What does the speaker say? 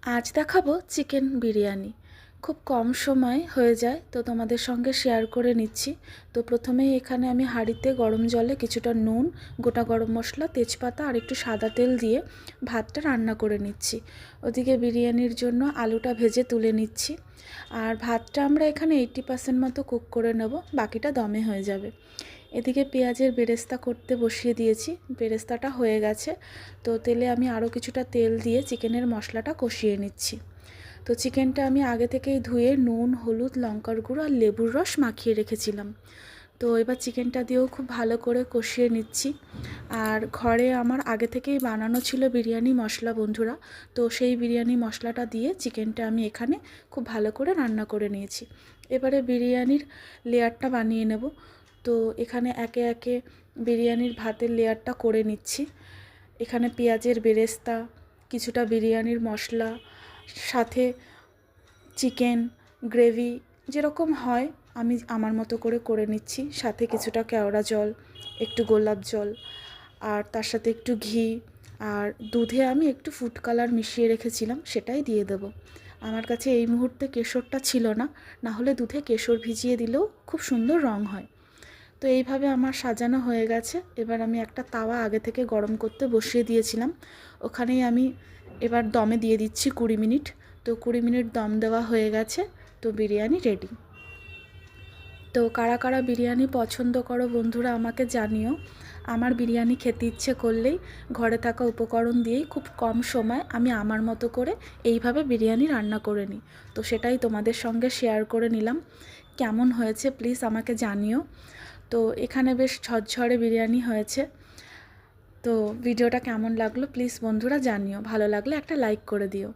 আজ দেখাবো চিকেন বিরিয়ানি। খুব কম সময় হয়ে যায়, তো তোমাদের সঙ্গে শেয়ার করে নিচ্ছি। তো প্রথমেই এখানে আমি হাঁড়িতে গরম জলে কিছুটা নুন, গোটা গরম মশলা, তেজপাতা আর একটু সাদা তেল দিয়ে ভাতটা রান্না করে নিচ্ছি। ওদিকে বিরিয়ানির জন্য আলুটা ভেজে তুলে নিচ্ছি। আর ভাতটা আমরা এখানে 80% মতো কুক করে নেব, বাকিটা দমে হয়ে যাবে। এদিকে পেঁয়াজের বেরেস্তা করতে বসিয়ে দিয়েছি, বেরেস্তাটা হয়ে গেছে। তো তেলে আমি আরও কিছুটা তেল দিয়ে চিকেনের মশলাটা কষিয়ে নিচ্ছি। তো চিকেনটা আমি আগে থেকেই ধুয়ে নুন, হলুদ, লঙ্কার গুঁড়ো আর লেবুর রস মাখিয়ে রেখেছিলাম। তো এবার চিকেনটা দিয়েও খুব ভালো করে কষিয়ে নিচ্ছি। আর ঘরে আমার আগে থেকেই বানানো ছিল বিরিয়ানি মশলা বন্ধুরা, তো সেই বিরিয়ানি মশলাটা দিয়ে চিকেনটা আমি এখানে খুব ভালো করে রান্না করে নিয়েছি। এবারে বিরিয়ানির লেয়ারটা বানিয়ে নেব। তো এখানে একে একে বিরিয়ানির ভাতের লেয়ারটা করে নিচ্ছি। এখানে পেঁয়াজের বেরেস্তা, কিছুটা বিরিয়ানির মশলা, সাথে চিকেন গ্রেভি যেরকম হয় আমি আমার মতো করে নিচ্ছি। সাথে কিছুটা কেওড়া জল, একটু গোলাপ জল, আর তার সাথে একটু ঘি, আর দুধে আমি একটু ফুড কালার মিশিয়ে রেখেছিলাম, সেটাই দিয়ে দেবো। আমার কাছে এই মুহূর্তে কেশরটা ছিল না, না হলে দুধে কেশর ভিজিয়ে দিলেও খুব সুন্দর রং হয়। তো এইভাবে আমার সাজানো হয়ে গেছে। এবার আমি একটা তাওয়া আগে থেকে গরম করতে বসিয়ে দিয়েছিলাম, ওখানেই আমি এবার দমে দিয়ে দিচ্ছি 20 মিনিট। তো 20 মিনিট দম দেওয়া হয়ে গেছে, তো বিরিয়ানি রেডি। তো কারা কারা বিরিয়ানি পছন্দ করো বন্ধুরা আমাকে জানিও। আমার বিরিয়ানি খেতে ইচ্ছে করলেই ঘরে থাকা উপকরণ দিয়েই খুব কম সময় আমি আমার মতো করে এইভাবে বিরিয়ানি রান্না করে নিই। তো সেটাই তোমাদের সঙ্গে শেয়ার করে নিলাম। কেমন হয়েছে প্লিজ আমাকে জানিও। তো এখানে বেশ ঝরঝরে বিরিয়ানি হয়েছে। তো ভিডিওটা কেমন লাগলো প্লিজ বন্ধুরা জানিও, ভালো লাগলে একটা লাইক করে দিও।